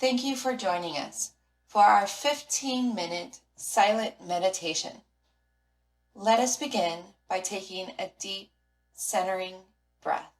Thank you for joining us for our 15-minute silent meditation. Let us begin by taking a deep, centering breath.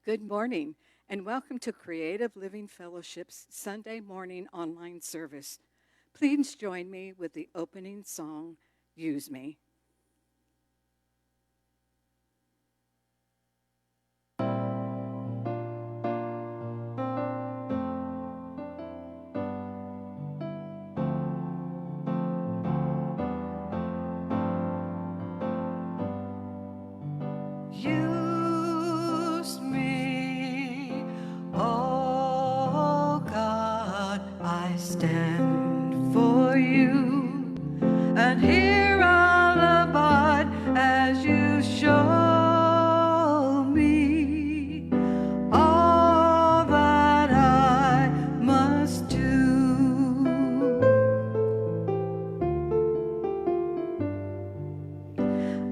Good morning, and welcome to Creative Living Fellowship's Sunday morning online service. Please join me with the opening song, Use Me. Use me, oh God, I stand for you, and here I'll abide as you show me all that I must do.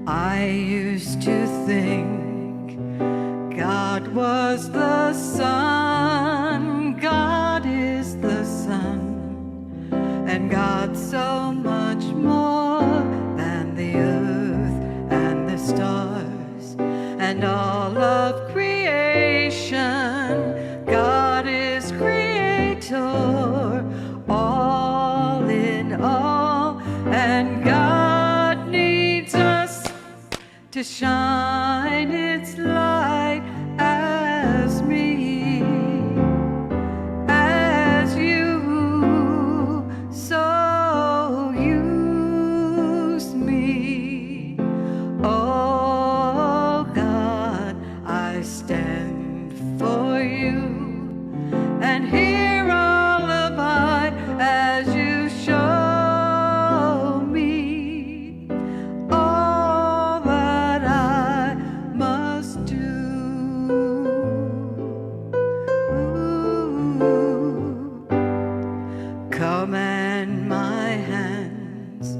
I used to think God was the sun, God is the sun, and God's so much more than the earth and the stars and all of creation. God is creator, all in all, and God needs us to shine its light as me, as you, so use me. Oh God, I stand for you, and here I'll abide as you show me all that I must do. Command my hands,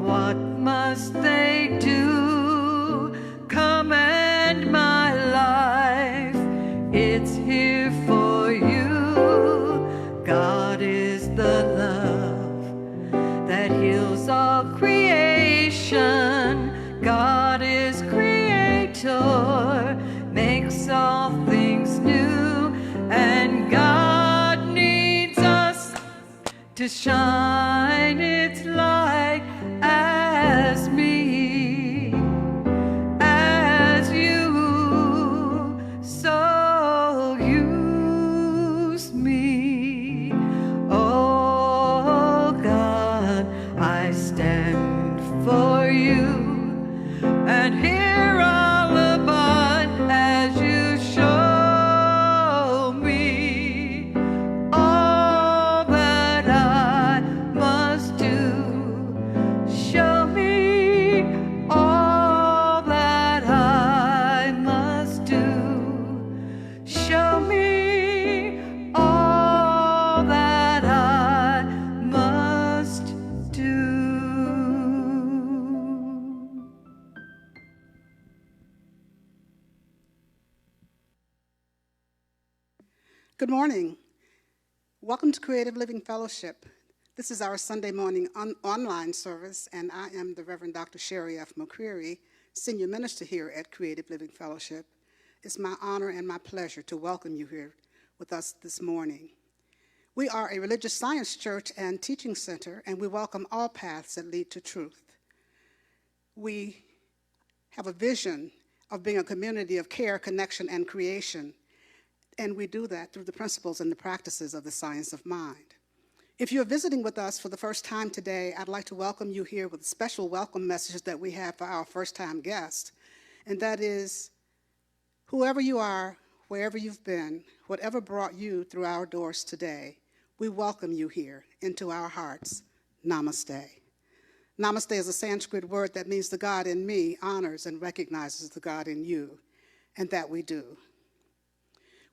what must they do? Command my life, it's here for you. God is the love that heals all creation. God is creator, makes all things new, and God needs us to shine its light as me, as you, so use me. Oh God, I stand for you, and here I'll abide as you show me all that I must do. Show me all that I must do. Show me all that I must do. Good morning. Welcome to Creative Living Fellowship. This is our Sunday morning online service, and I am the Reverend Dr. Sherry F. McCreary, Senior Minister here at Creative Living Fellowship. It's my honor and my pleasure to welcome you here with us this morning. We are a religious science church and teaching center, and we welcome all paths that lead to truth. We have a vision of being a community of care, connection, and creation, and we do that through the principles and the practices of the science of mind. If you're visiting with us for the first time today, I'd like to welcome you here with a special welcome message that we have for our first-time guest, and that is, whoever you are, wherever you've been, whatever brought you through our doors today, we welcome you here into our hearts. Namaste. Namaste is a Sanskrit word that means the God in me honors and recognizes the God in you, and that we do.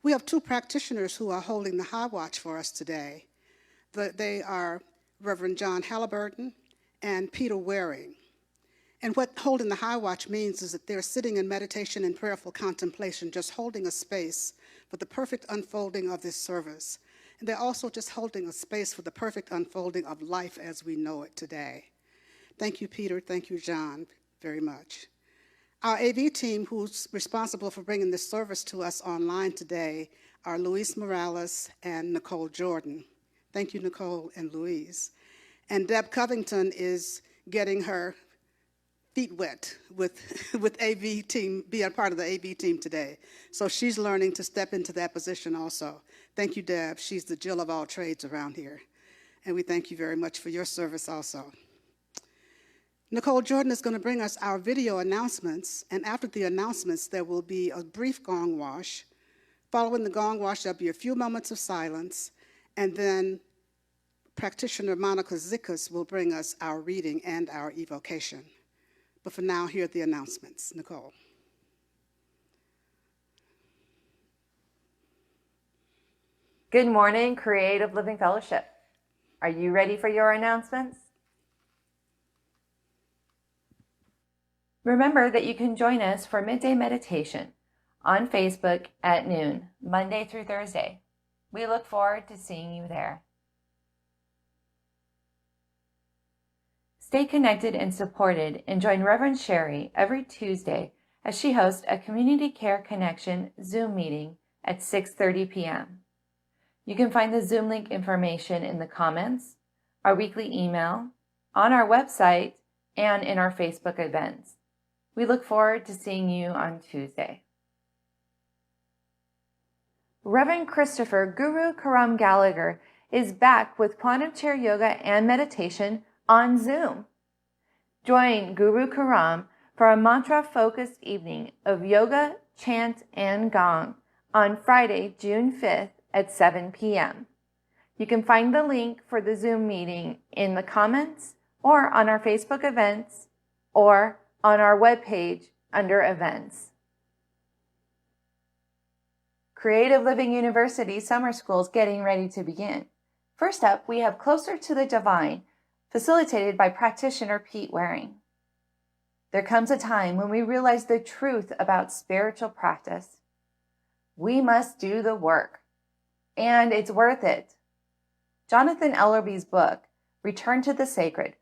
We have two practitioners who are holding the high watch for us today. They are Reverend John Halliburton and Peter Waring. And what holding the high watch means is that they're sitting in meditation and prayerful contemplation, just holding a space for the perfect unfolding of this service. And they're also just holding a space for the perfect unfolding of life as we know it today. Thank you, Peter. Thank you, John, very much. Our AV team, who's responsible for bringing this service to us online today, are Luis Morales and Nicole Jordan. Thank you, Nicole and Luis. And Deb Covington is getting her feet wet with AV team, being a part of the AV team today. So she's learning to step into that position also. Thank you, Deb. She's the Jill of all trades around here. And we thank you very much for your service also. Nicole Jordan is going to bring us our video announcements, and after the announcements, there will be a brief gong wash. Following the gong wash, there'll be a few moments of silence, and then practitioner Monica Zickas will bring us our reading and our evocation. But for now, here are the announcements. Nicole. Good morning, Creative Living Fellowship. Are you ready for your announcements? Remember that you can join us for midday meditation on Facebook at noon, Monday through Thursday. We look forward to seeing you there. Stay connected and supported, and join Reverend Sherry every Tuesday as she hosts a Community Care Connection Zoom meeting at 6:30 p.m. You can find the Zoom link information in the comments, our weekly email, on our website, and in our Facebook events. We look forward to seeing you on Tuesday. Reverend Christopher Guru Karam Gallagher is back with quantum chair yoga and meditation on Zoom. Join Guru Karam for a mantra-focused evening of yoga, chant, and gong on Friday, June 5th at 7 p.m. You can find the link for the Zoom meeting in the comments or on our Facebook events or on our webpage under Events. Creative Living University Summer School is getting ready to begin. First up, we have Closer to the Divine, facilitated by practitioner Pete Waring. There comes a time when we realize the truth about spiritual practice. We must do the work, and it's worth it. Jonathan Ellerby's book, Return to the Sacred,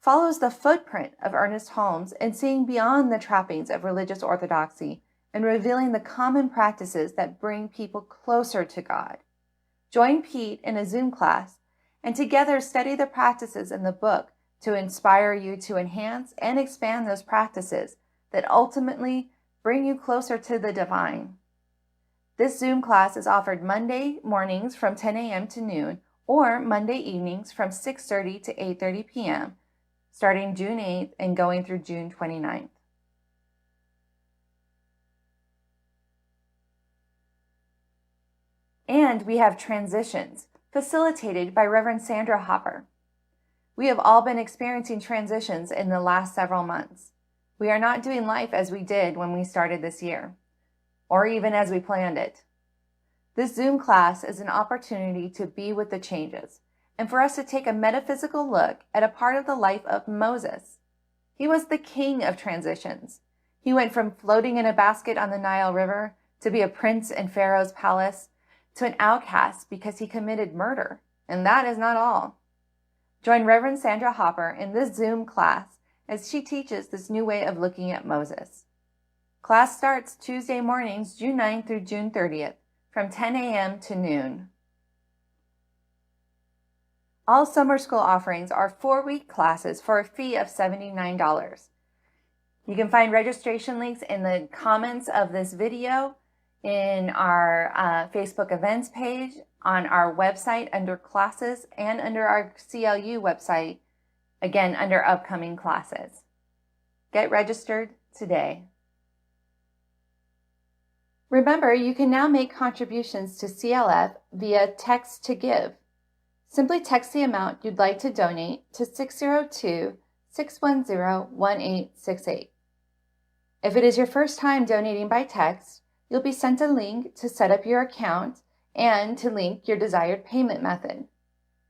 follows the footprint of Ernest Holmes in seeing beyond the trappings of religious orthodoxy and revealing the common practices that bring people closer to God. Join Pete in a Zoom class and together study the practices in the book to inspire you to enhance and expand those practices that ultimately bring you closer to the divine. This Zoom class is offered Monday mornings from 10 a.m. to noon or Monday evenings from 6:30 to 8:30 p.m., starting June 8th and going through June 29th. And we have Transitions, facilitated by Reverend Sandra Hopper. We have all been experiencing transitions in the last several months. We are not doing life as we did when we started this year, or even as we planned it. This Zoom class is an opportunity to be with the changes, and for us to take a metaphysical look at a part of the life of Moses. He was the king of transitions. He went from floating in a basket on the Nile River to be a prince in Pharaoh's palace to an outcast because he committed murder. And that is not all. Join Reverend Sandra Hopper in this Zoom class as she teaches this new way of looking at Moses. Class starts Tuesday mornings, June 9th through June 30th, from 10 a.m. to noon. All summer school offerings are 4-week classes for a fee of $79. You can find registration links in the comments of this video, in our Facebook events page, on our website under classes, and under our CLU website, again under upcoming classes. Get registered today. Remember, you can now make contributions to CLF via Text to Give. Simply text the amount you'd like to donate to 602-610-1868. If it is your first time donating by text, you'll be sent a link to set up your account and to link your desired payment method.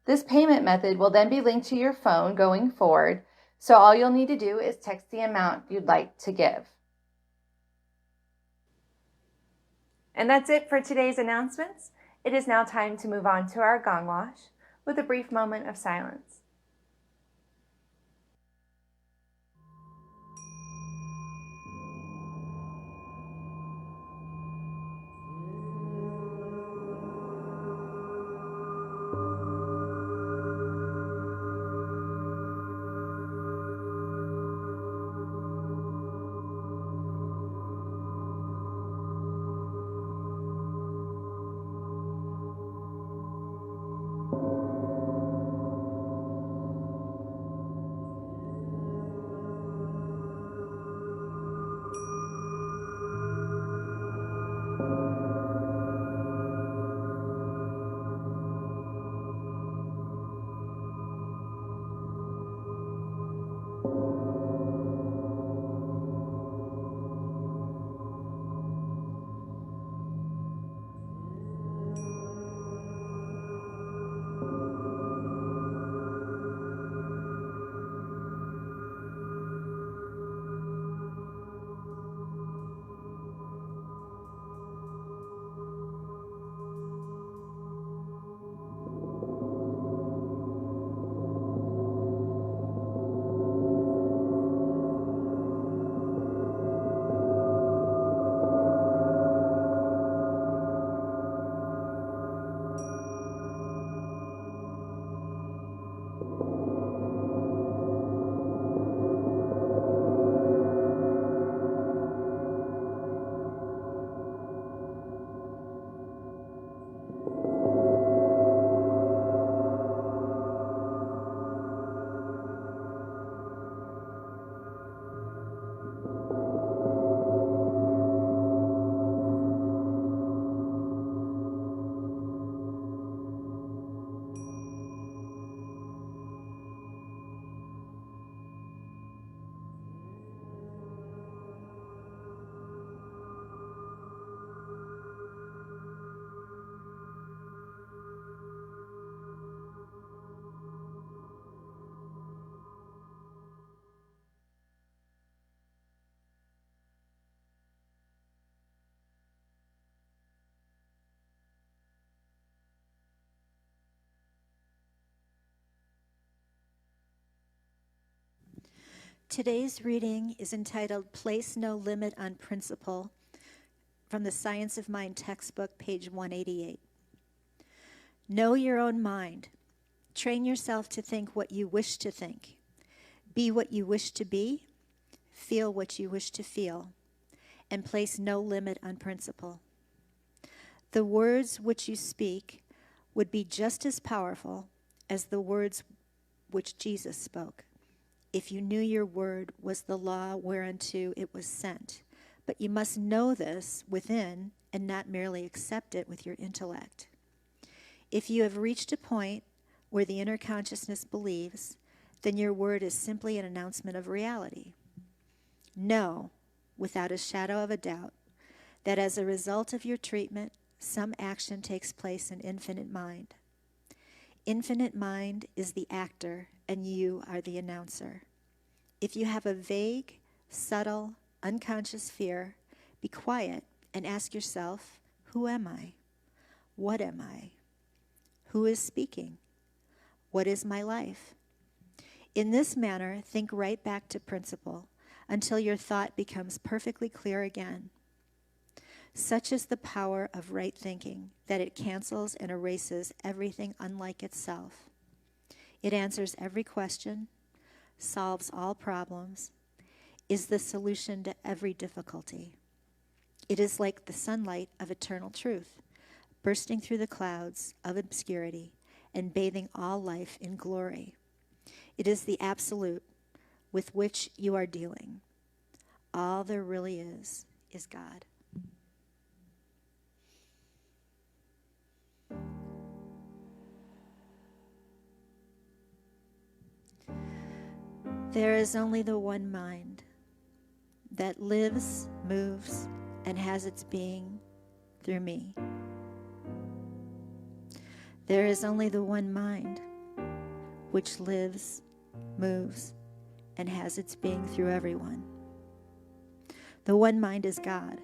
This payment method will then be linked to your phone going forward, so all you'll need to do is text the amount you'd like to give. And that's it for today's announcements. It is now time to move on to our gong wash with a brief moment of silence. Today's reading is entitled Place No Limit on Principle from the Science of Mind textbook, page 188. Know your own mind. Train yourself to think what you wish to think. Be what you wish to be. Feel what you wish to feel. And place no limit on principle. The words which you speak would be just as powerful as the words which Jesus spoke, if you knew your word was the law whereunto it was sent. But you must know this within and not merely accept it with your intellect. If you have reached a point where the inner consciousness believes, then your word is simply an announcement of reality. Know, without a shadow of a doubt, that as a result of your treatment, some action takes place in infinite mind. Infinite mind is the actor, and you are the announcer. If you have a vague, subtle, unconscious fear, be quiet and ask yourself, who am I? What am I? Who is speaking? What is my life? In this manner, think right back to principle until your thought becomes perfectly clear again. Such is the power of right thinking that it cancels and erases everything unlike itself. It answers every question, solves all problems, is the solution to every difficulty. It is like the sunlight of eternal truth, bursting through the clouds of obscurity and bathing all life in glory. It is the absolute with which you are dealing. All there really is God. There is only the one mind that lives, moves, and has its being through me. There is only the one mind which lives, moves, and has its being through everyone. The one mind is God,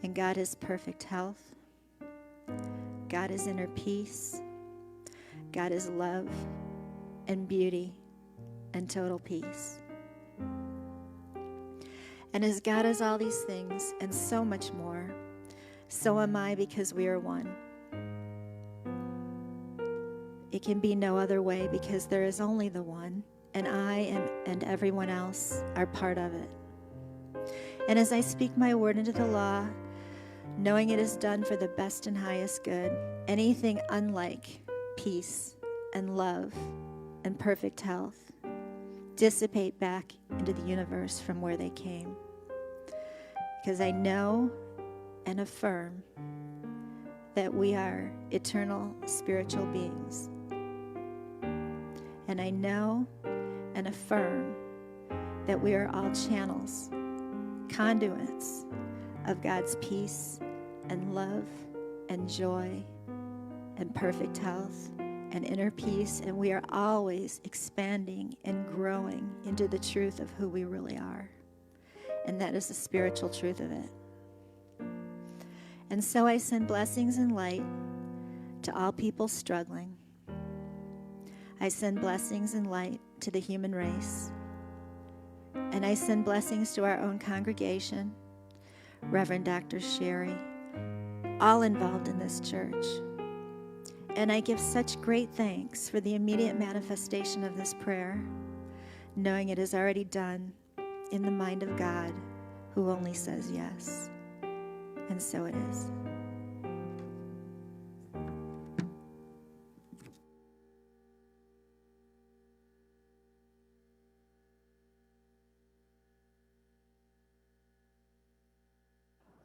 and God is perfect health. God is inner peace. God is love and beauty and total peace. And as God is all these things and so much more, so am I, because we are one. It can be no other way, because there is only the one, and I am, and everyone else are part of it. And as I speak my word into the law, knowing it is done for the best and highest good, anything unlike peace and love and perfect health dissipate back into the universe from where they came. Because I know and affirm that we are eternal spiritual beings. And I know and affirm that we are all channels, conduits of God's peace and love and joy and perfect health and inner peace, and we are always expanding and growing into the truth of who we really are. And that is the spiritual truth of it. And so I send blessings and light to all people struggling. I send blessings and light to the human race. And I send blessings to our own congregation, Reverend Dr. Sherry, all involved in this church. And I give such great thanks for the immediate manifestation of this prayer, knowing it is already done in the mind of God, who only says yes. And so it is.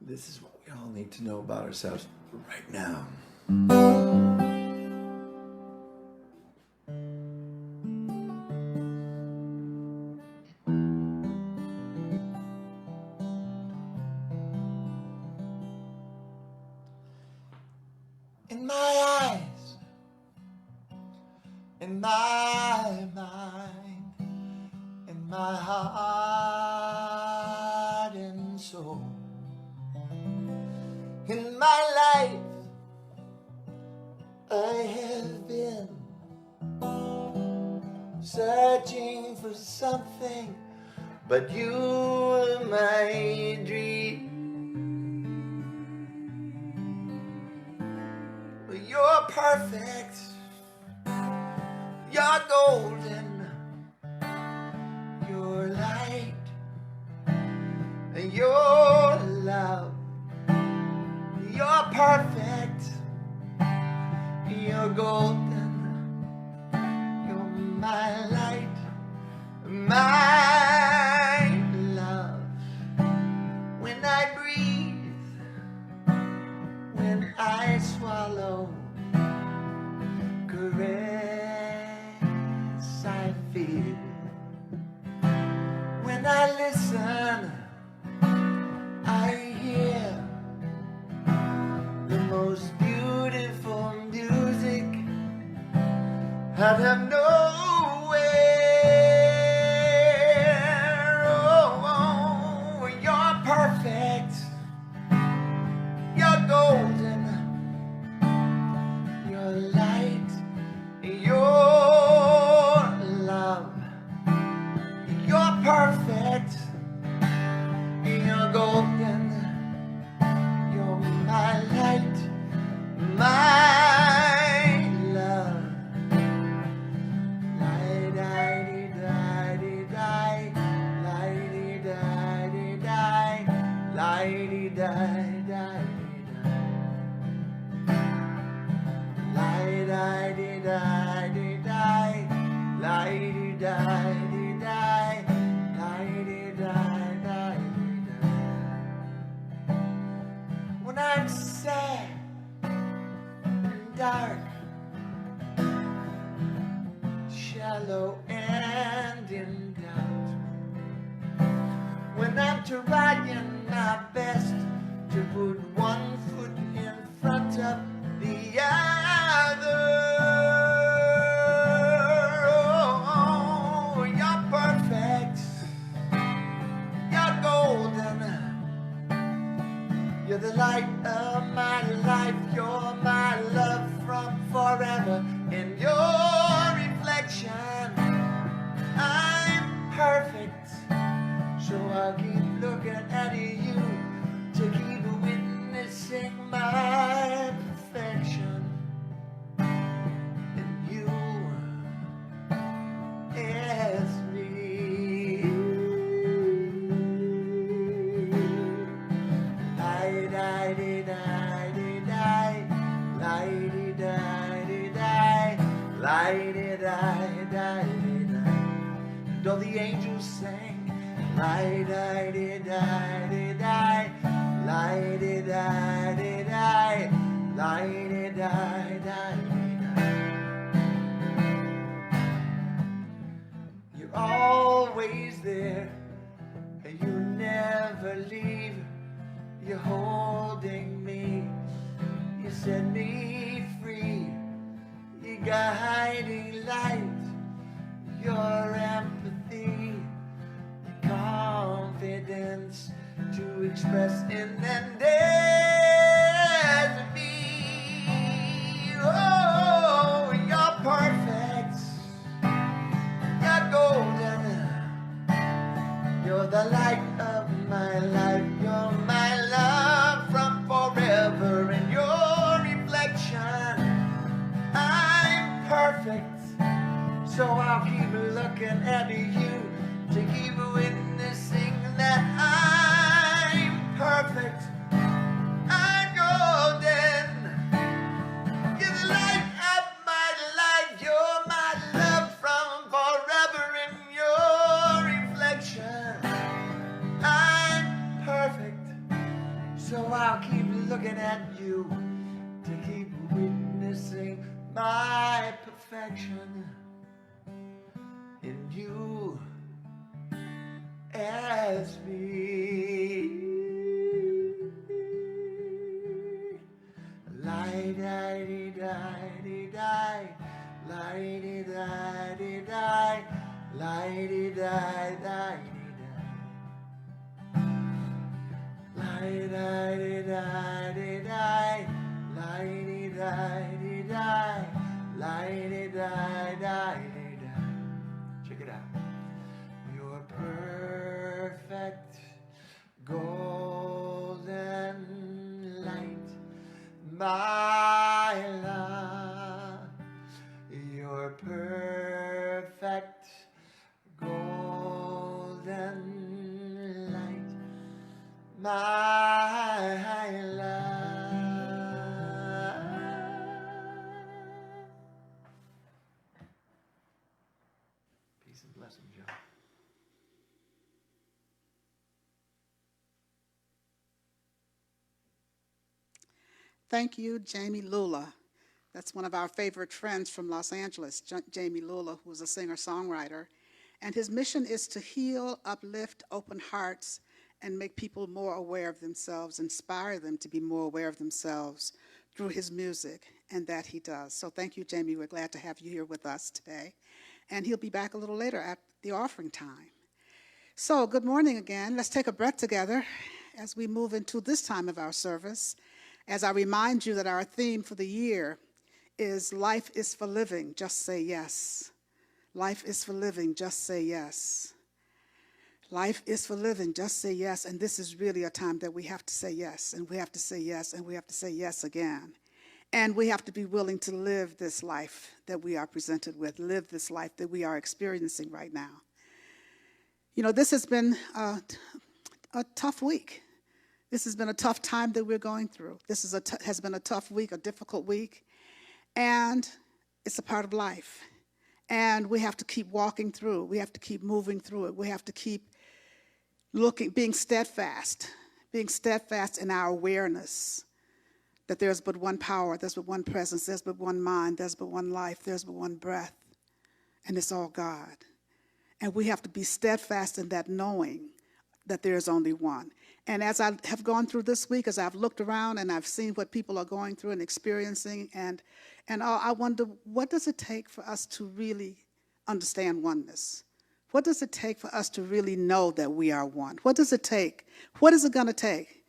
This is what we all need to know about ourselves right now. In my eyes, in my mind, in my heart and soul, in my life, I have been searching for for something, but you're my dream. You're perfect, you're golden, you're light, and you're love. You're perfect, you're golden, you're my light, my love. When I breathe, when I swallow, caress I feel. When I listen, I hear the most beautiful music out of nowhere. Oh, you're perfect, you're golden, you're light, you're love. You're perfect, you're golden, you're my light, my love. Lighty-di-di-di-di, lighty-di-di-di, lighty-di-di-di, lighty-di-di-di, lighty-di-di-di. When I'm sad and dark, shallow and in doubt, when I'm trying my best to put one foot in front of the other, oh, you're perfect, you're golden, you're the light of my life, you're my love from forever. In your reflection, I'm perfect, so I'll keep looking at you to keep witnessing my perfection. And you is me. Lighty-di-di-di-di, lighty-di-di-di, lighty-di-di-di. And all the angels sing, lighty-di-di-di-di, lighty-di-di-di, lighty-di-di-di. You're always there, and you never leave. You're holding me, you set me free. Your guiding light, your empathy, your confidence to express in and as me. Oh, you're perfect, you're golden, you're the light of my life, you're my love from forever. In your reflection, I'm perfect, so I'll keep looking at you to keep witnessing that I'm perfect, I'm golden, you're the light of my life, you're my love from forever. In your reflection, I'm perfect, so I'll keep looking at you to keep witnessing my perfection. In you as me. Lighty-di-di-di-di, lighty-di-di-di, lighty-di-di-di. Lighty-di-di-di-di, lighty-di-di-di, lighty-di-di-di. Check it out. Thank you, Jamie Lula. That's one of our favorite friends from Los Angeles, Jamie Lula, who is a singer-songwriter. And his mission is to heal, uplift, open hearts, and make people more aware of themselves, inspire them to be more aware of themselves through his music, and that he does. So thank you, Jamie. We're glad to have you here with us today. And he'll be back a little later at the offering time. So good morning again. Let's take a breath together as we move into this time of our service. As I remind you that our theme for the year is Life is for Living, Just Say Yes. Life is for living, just say yes. Life is for living, just say yes. And this is really a time that we have to say yes, and we have to say yes, and we have to say yes again. And we have to be willing to live this life that we are presented with, live this life that we are experiencing right now. You know, this has been a tough week. This has been a tough time that we're going through. This has been a tough week, a difficult week, and it's a part of life. And we have to keep walking through. We have to keep moving through it. We have to keep being steadfast in our awareness that there's but one power, there's but one presence, there's but one mind, there's but one life, there's but one breath, and it's all God. And we have to be steadfast in that knowing that there is only one. And as I have gone through this week, as I've looked around and I've seen what people are going through and experiencing, and I wonder, what does it take for us to really understand oneness? What does it take for us to really know that we are one? What does it take? What is it going to take?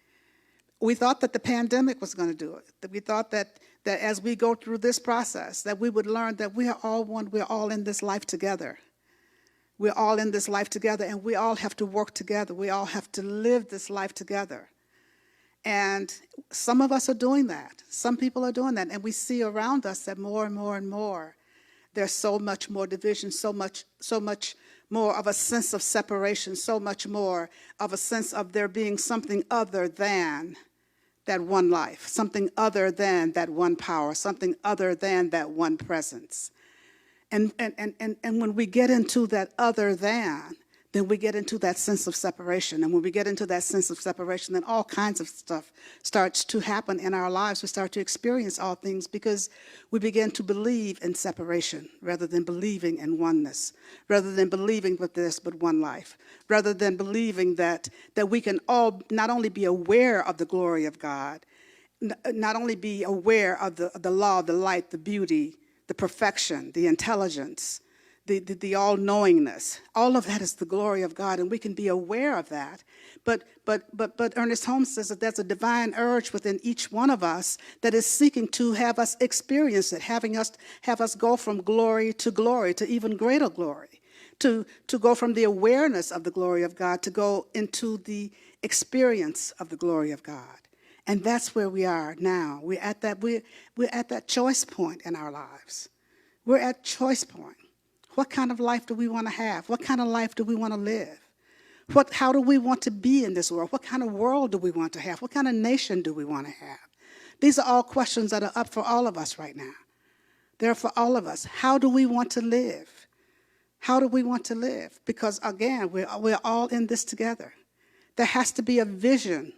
We thought that the pandemic was going to do it. That we thought that as we go through this process, that we would learn that we are all one. We're all in this life together. We're all in this life together, and we all have to work together. We all have to live this life together. And some of us are doing that. Some people are doing that. And we see around us that more and more and more, there's so much more division, so much more of a sense of separation, so much more of a sense of there being something other than that one life, something other than that one power, something other than that one presence. And when we get into that other than, then we get into that sense of separation. And when we get into that sense of separation, then all kinds of stuff starts to happen in our lives. We start to experience all things because we begin to believe in separation rather than believing in oneness, rather than believing that there's but one life, rather than believing that we can all not only be aware of the glory of God, not only be aware of the law, the light, the beauty, the perfection, the intelligence, the all-knowingness. All of that is the glory of God, and we can be aware of that. But Ernest Holmes says that there's a divine urge within each one of us that is seeking to have us experience it, have us go from glory to even greater glory, to go from the awareness of the glory of God to go into the experience of the glory of God. And that's where we are now. We're at that choice point in our lives. We're at choice point. What kind of life do we want to have? What kind of life do we want to live? How do we want to be in this world? What kind of world do we want to have? What kind of nation do we want to have? These are all questions that are up for all of us right now. They're for all of us. How do we want to live? How do we want to live? Because again, we're all in this together. There has to be a vision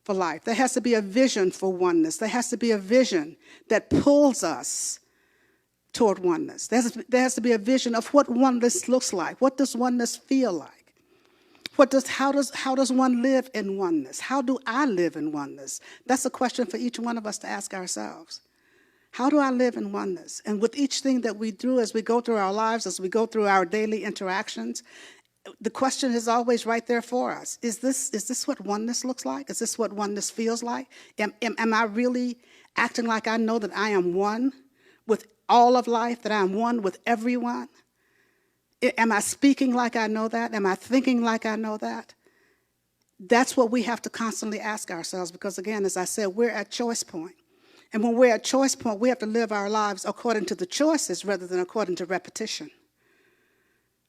for life. There has to be a vision for oneness. There has to be a vision that pulls us toward oneness. There has to be a vision of what oneness looks like. What does oneness feel like? How does one live in oneness? How do I live in oneness? That's a question for each one of us to ask ourselves. How do I live in oneness? And with each thing that we do as we go through our lives, as we go through our daily interactions, the question is always right there for us. Is this what oneness looks like? Is this what oneness feels like? Am I really acting like I know that I am one with all of life, that I am one with everyone? Am I speaking like I know that? Am I thinking like I know that? That's what we have to constantly ask ourselves because, again, as I said, we're at choice point. And when we're at choice point, we have to live our lives according to the choices rather than according to repetition.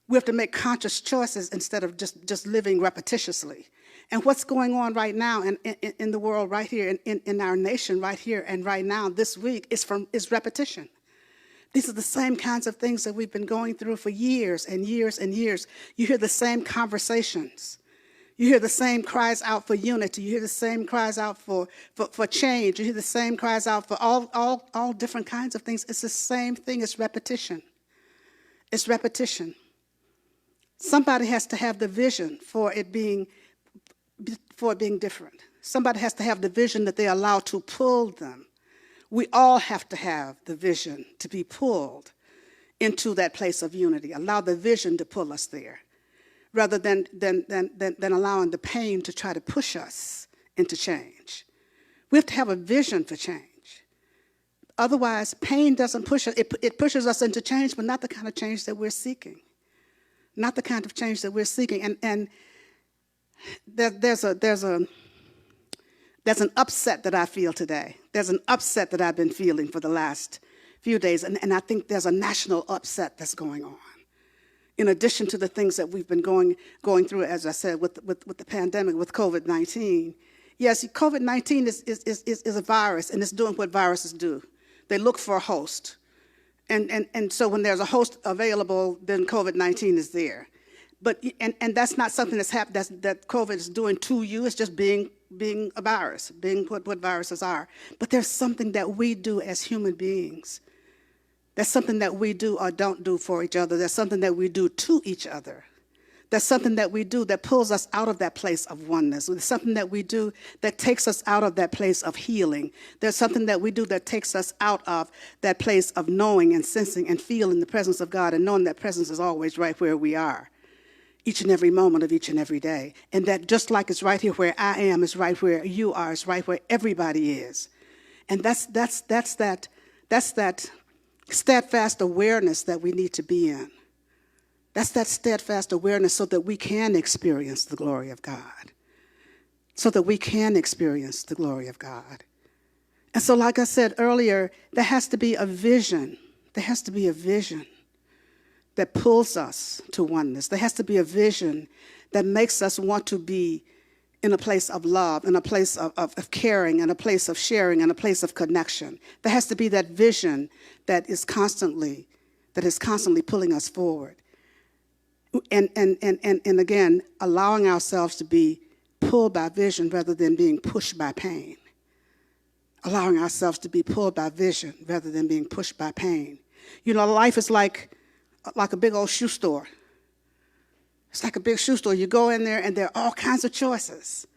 We have to make conscious choices instead of just living repetitiously. And what's going on right now in the world right here, in our nation right here and right now this week is repetition. These are the same kinds of things that we've been going through for years and years and years. You hear the same conversations. You hear the same cries out for unity. You hear the same cries out for change. You hear the same cries out for all different kinds of things. It's the same thing. It's repetition. It's repetition. Somebody has to have the vision for it being different. Somebody has to have the vision that they allow to pull them. We all have to have the vision to be pulled into that place of unity. Allow the vision to pull us there, rather than allowing the pain to try to push us into change. We have to have a vision for change. Otherwise, pain doesn't push us. It pushes us into change, but not the kind of change that we're seeking. Not the kind of change that we're seeking. And there's an upset that I feel today. There's an upset that I've been feeling for the last few days, and I think there's a national upset that's going on. In addition to the things that we've been going through, as I said, with the pandemic, with COVID-19. Yes, COVID-19 is a virus, and it's doing what viruses do. They look for a host. And so when there's a host available, then COVID-19 is there. But and that's not something that COVID is doing to you. It's just being a virus, being what viruses are. But there's something that we do as human beings. There's something that we do or don't do for each other. There's something that we do to each other. There's something that we do that pulls us out of that place of oneness. There's something that we do that takes us out of that place of healing. There's something that we do that takes us out of that place of knowing and sensing and feeling the presence of God and knowing that presence is always right where we are, each and every moment of each and every day. And that just like it's right here where I am, it's right where you are, it's right where everybody is. And that's that steadfast awareness that we need to be in. That's that steadfast awareness so that we can experience the glory of God. So that we can experience the glory of God. And so, like I said earlier, there has to be a vision. There has to be a vision that pulls us to oneness. There has to be a vision that makes us want to be in a place of love, in a place of caring, in a place of sharing, in a place of connection. There has to be that vision that is constantly pulling us forward. And again, allowing ourselves to be pulled by vision rather than being pushed by pain. Allowing ourselves to be pulled by vision rather than being pushed by pain. You know, life is like a big old shoe store. It's like a big shoe store. You go in there and there are all kinds of choices.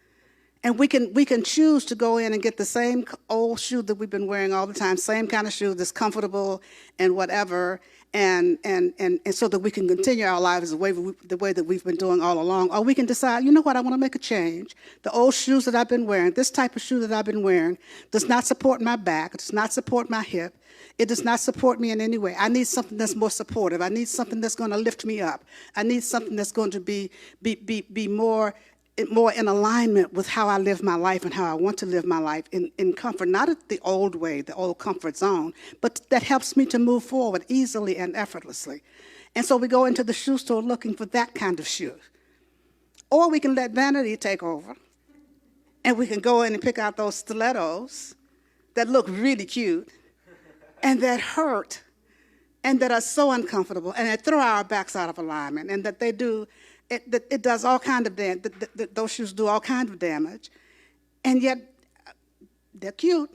And we can choose to go in and get the same old shoe that we've been wearing all the time, same kind of shoe that's comfortable and whatever, and so that we can continue our lives the way that we've been doing all along. Or we can decide, you know what, I want to make a change. The old shoes that I've been wearing, this type of shoe that I've been wearing, does not support my back, it does not support my hip, it does not support me in any way. I need something that's more supportive. I need something that's going to lift me up. I need something that's going to be more in alignment with how I live my life and how I want to live my life in comfort, not the old way, the old comfort zone, but that helps me to move forward easily and effortlessly. And so we go into the shoe store looking for that kind of shoe. Or we can let vanity take over, and we can go in and pick out those stilettos that look really cute and that hurt and that are so uncomfortable and that throw our backs out of alignment and that they do. It does all kind of damage. Those shoes do all kinds of damage, and yet they're cute.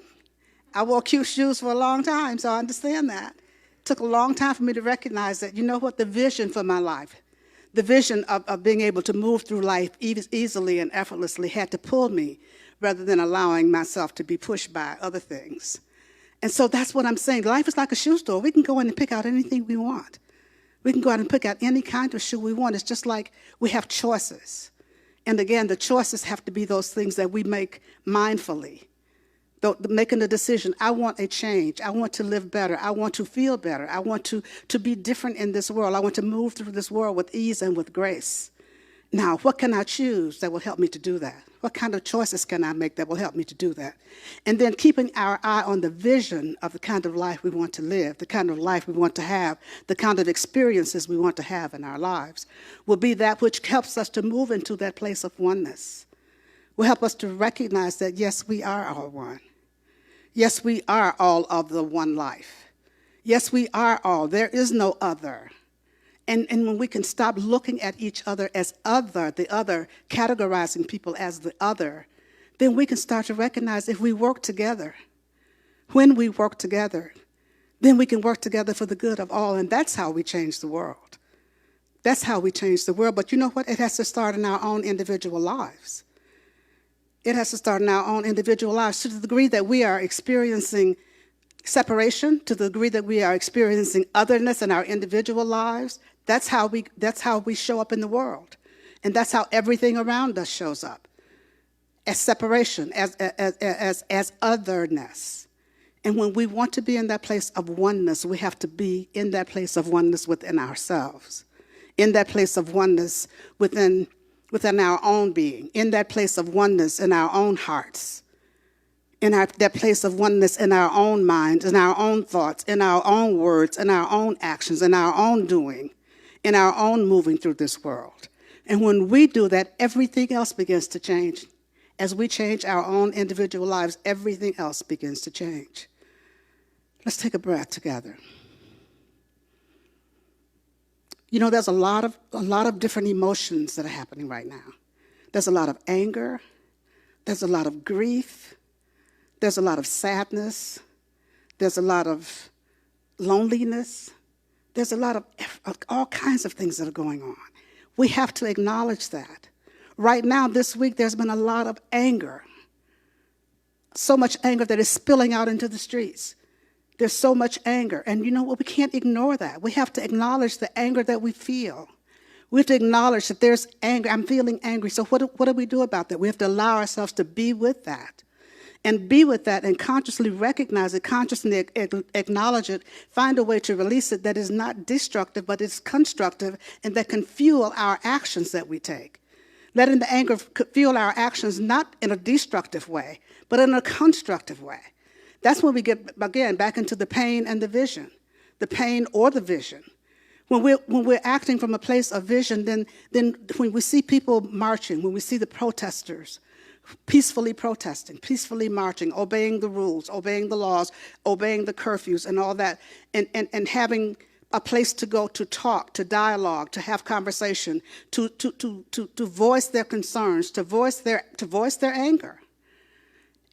I wore cute shoes for a long time, so I understand that. It took a long time for me to recognize that, you know what, the vision for my life, the vision of being able to move through life easily and effortlessly had to pull me rather than allowing myself to be pushed by other things. And so that's what I'm saying. Life is like a shoe store. We can go in and pick out anything we want. We can go out and pick out any kind of shoe we want. It's just like we have choices. And again, the choices have to be those things that we make mindfully. Making the decision, I want a change. I want to live better. I want to feel better. I want to be different in this world. I want to move through this world with ease and with grace. Now, what can I choose that will help me to do that? What kind of choices can I make that will help me to do that? And then keeping our eye on the vision of the kind of life we want to live, the kind of life we want to have, the kind of experiences we want to have in our lives will be that which helps us to move into that place of oneness. Will help us to recognize that, yes, we are all one. Yes, we are all of the one life. Yes, we are all. There is no other. And when we can stop looking at each other as the other, categorizing people as the other, then we can start to recognize if we work together, when we work together, then we can work together for the good of all, and that's how we change the world. That's how we change the world, but you know what? It has to start in our own individual lives. It has to start in our own individual lives. To the degree that we are experiencing separation, to the degree that we are experiencing otherness in our individual lives, that's how we show up in the world. And that's how everything around us shows up, as separation, as otherness. And when we want to be in that place of oneness, we have to be in that place of oneness within ourselves, in that place of oneness within our own being, in that place of oneness in our own hearts, that place of oneness in our own minds, in our own thoughts, in our own words, in our own actions, in our own doing, in our own moving through this world. And when we do that, everything else begins to change. As we change our own individual lives, everything else begins to change. Let's take a breath together. You know, there's a lot of different emotions that are happening right now. There's a lot of anger. There's a lot of grief. There's a lot of sadness. There's a lot of loneliness. There's a lot of all kinds of things that are going on. We have to acknowledge that. Right now, this week, there's been a lot of anger. So much anger that is spilling out into the streets. There's so much anger. And you know what? We can't ignore that. We have to acknowledge the anger that we feel. We have to acknowledge that there's anger. I'm feeling angry. So what do we do about that? We have to allow ourselves to be with that. And be with that and consciously recognize it, consciously acknowledge it, find a way to release it that is not destructive, but is constructive and that can fuel our actions that we take. Letting the anger fuel our actions not in a destructive way, but in a constructive way. That's when we get, again, back into the pain and the vision, the pain or the vision. When we're acting from a place of vision, then when we see people marching, when we see the protesters, peacefully protesting, peacefully marching, obeying the rules, obeying the laws, obeying the curfews and all that, and having a place to go to talk, to dialogue, to have conversation, to voice their concerns, to voice their anger,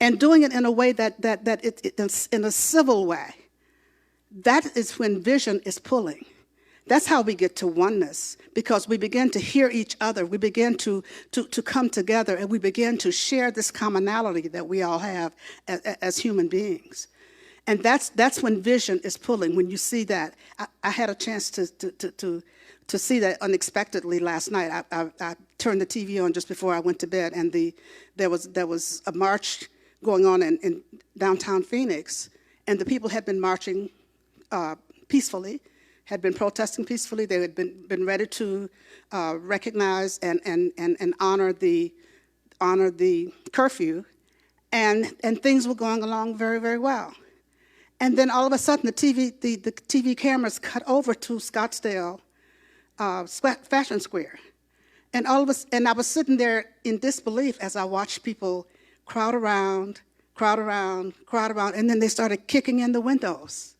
and doing it in a way that it's in a civil way. That is when vision is pulling. That's how we get to oneness, because we begin to hear each other. We begin to come together, and we begin to share this commonality that we all have as human beings. And that's when vision is pulling, when you see that. I had a chance to see that unexpectedly last night. I turned the TV on just before I went to bed, and there was a march going on in downtown Phoenix, and the people had been marching peacefully, had been protesting peacefully. They had been ready to recognize and honor the curfew, and things were going along very, very well. And then all of a sudden, the TV cameras cut over to Scottsdale Fashion Square, and I was sitting there in disbelief as I watched people crowd around, and then they started kicking in the windows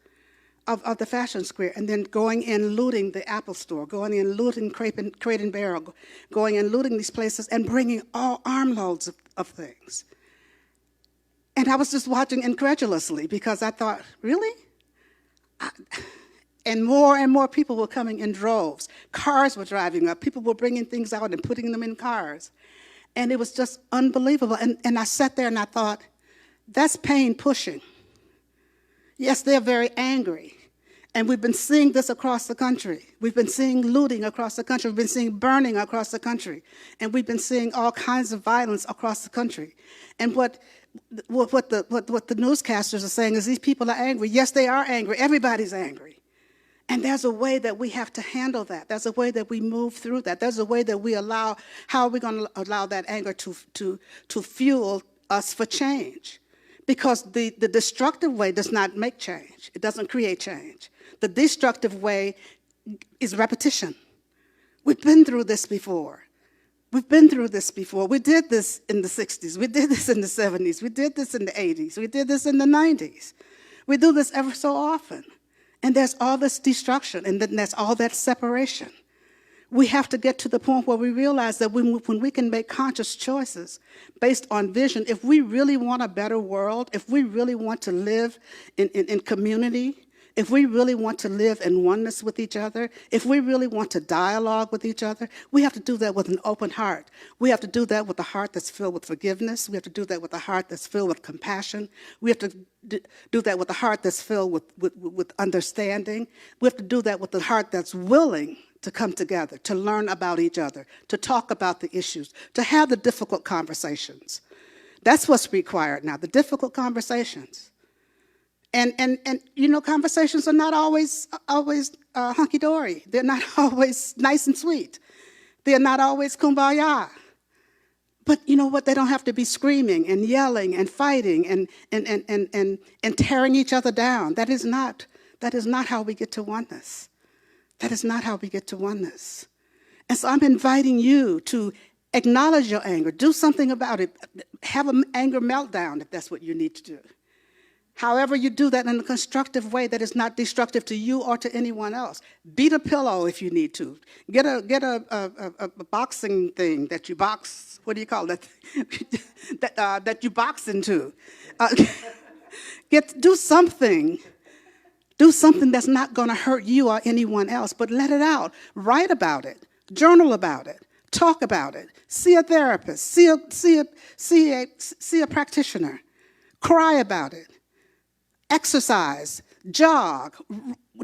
of the Fashion Square, and then going in looting the Apple Store, going in looting Crate and Barrel, going and looting these places and bringing all armloads of things. And I was just watching incredulously, because I thought, really? And more people were coming in droves. Cars were driving up. People were bringing things out and putting them in cars. And it was just unbelievable. And I sat there and I thought, that's pain pushing. Yes, they're very angry. And we've been seeing this across the country. We've been seeing looting across the country. We've been seeing burning across the country. And we've been seeing all kinds of violence across the country. And what the newscasters are saying is these people are angry. Yes, they are angry. Everybody's angry. And there's a way that we have to handle that. There's a way that we move through that. There's a way that we allow, how are we going to allow that anger to fuel us for change? Because the destructive way does not make change. It doesn't create change. The destructive way is repetition. We've been through this before. We've been through this before. We did this in the 60s. We did this in the 70s. We did this in the 80s. We did this in the 90s. We do this ever so often. And there's all this destruction, and then there's all that separation. We have to get to the point where we realize that when we can make conscious choices based on vision, if we really want a better world, if we really want to live in community, if we really want to live in oneness with each other, if we really want to dialogue with each other, we have to do that with an open heart. We have to do that with a heart that's filled with forgiveness. We have to do that with a heart that's filled with compassion. We have to do that with a heart that's filled with understanding. We have to do that with a heart that's willing to come together, to learn about each other, to talk about the issues, to have the difficult conversations. That's what's required now, the difficult conversations. And you know, conversations are not always hunky-dory. They're not always nice and sweet. They're not always kumbaya. But you know what? They don't have to be screaming and yelling and fighting and tearing each other down. That is not how we get to oneness. That is not how we get to oneness. And so I'm inviting you to acknowledge your anger. Do something about it. Have an anger meltdown if that's what you need to do. However, you do that in a constructive way that is not destructive to you or to anyone else. Beat a pillow if you need to. Get a boxing thing that you box. What do you call that? that you box into. Do something. Do something that's not going to hurt you or anyone else, but let it out. Write about it. Journal about it. Talk about it. See a therapist. See a practitioner. Cry about it. Exercise, jog,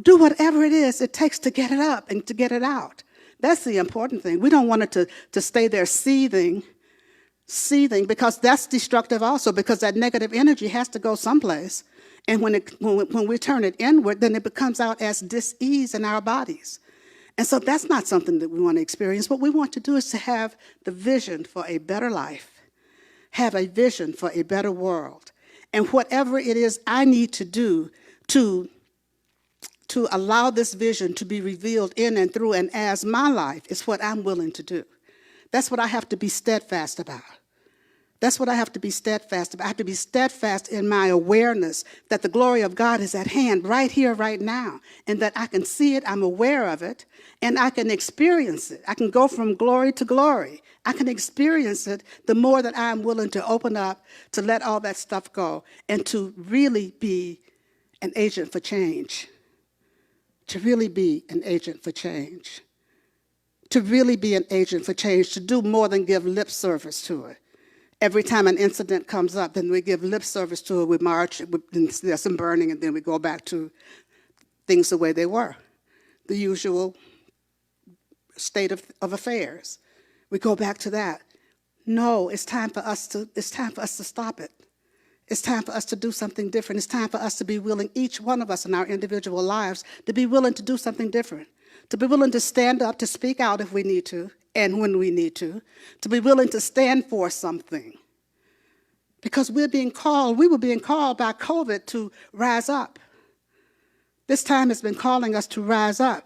do whatever it is it takes to get it up and to get it out. That's the important thing. We don't want it to stay there seething, because that's destructive also, because that negative energy has to go someplace. And when we turn it inward, then it becomes out as dis-ease in our bodies. And so that's not something that we want to experience. What we want to do is to have the vision for a better life, have a vision for a better world. And whatever it is I need to do to allow this vision to be revealed in and through and as my life is what I'm willing to do. That's what I have to be steadfast about. That's what I have to be steadfast about. I have to be steadfast in my awareness that the glory of God is at hand right here, right now, and that I can see it, I'm aware of it, and I can experience it. I can go from glory to glory. I can experience it the more that I'm willing to open up, to let all that stuff go, and to really be an agent for change. To really be an agent for change. To really be an agent for change, to do more than give lip service to it. Every time an incident comes up, then we give lip service to it, we march, there's some burning, and then we go back to things the way they were, the usual state of affairs. We go back to that. No, it's time for us to stop it. It's time for us to do something different. It's time for us to be willing, each one of us in our individual lives, to be willing to do something different, to be willing to stand up, to speak out if we need to, and when we need to be willing to stand for something. Because we were being called by COVID to rise up. This time has been calling us to rise up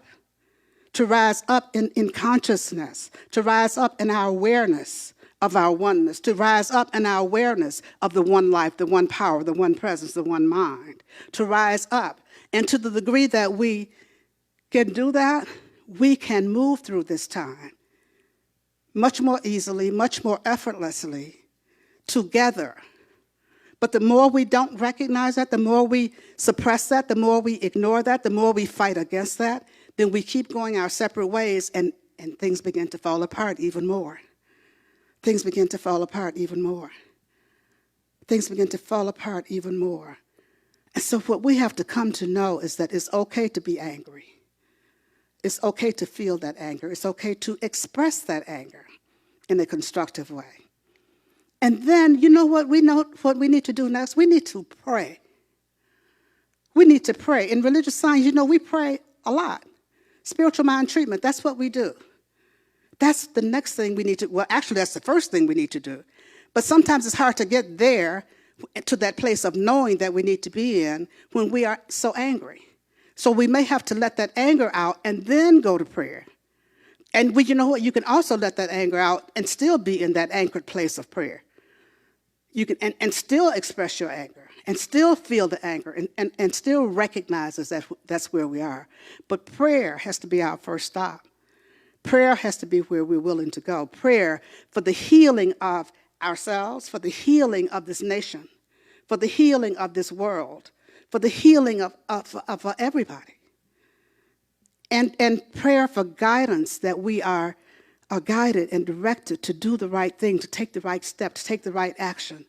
in consciousness, to rise up in our awareness of our oneness, to rise up in our awareness of the one life, the one power, the one presence, the one mind, to rise up. And to the degree that we can do that, we can move through this time much more easily, much more effortlessly, together. But the more we don't recognize that, the more we suppress that, the more we ignore that, the more we fight against that, then we keep going our separate ways, and things begin to fall apart even more. Things begin to fall apart even more. Things begin to fall apart even more. And so what we have to come to know is that it's okay to be angry. It's okay to feel that anger. It's okay to express that anger in a constructive way. And then, you know what we need to do next? We need to pray. We need to pray. In religious science, we pray a lot. Spiritual mind treatment, that's what we do. That's the next thing we need to, well, actually, that's the first thing we need to do. But sometimes it's hard to get there to that place of knowing that we need to be in when we are so angry. So we may have to let that anger out and then go to prayer. And you know what? You can also let that anger out and still be in that anchored place of prayer. You can and still express your anger and still feel the anger and still recognize that's where we are. But prayer has to be our first stop. Prayer has to be where we're willing to go. Prayer for the healing of ourselves, for the healing of this nation, for the healing of this world, for the healing of everybody. And prayer for guidance, that we are guided and directed to do the right thing, to take the right step, to take the right action,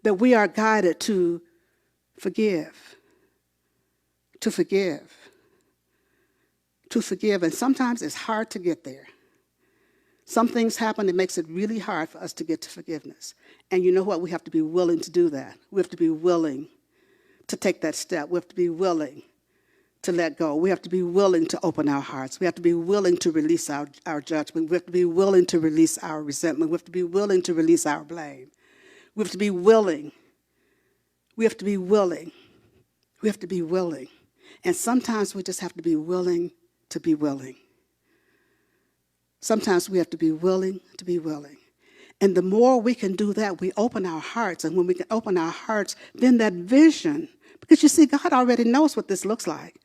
that we are guided to forgive, to forgive, to forgive. And sometimes it's hard to get there. Some things happen that makes it really hard for us to get to forgiveness. And you know what? We have to be willing to do that. We have to be willing to take that step. We have to be willing to let go. We have to be willing to open our hearts. We have to be willing to release our judgment. We have to be willing to release our resentment. We have to be willing to release our blame. We have to be willing. We have to be willing. We have to be willing. And sometimes we just have to be willing to be willing. Sometimes we have to be willing to be willing. And the more we can do that, we open our hearts. And when we can open our hearts, then that vision, because you see, God already knows what this looks like.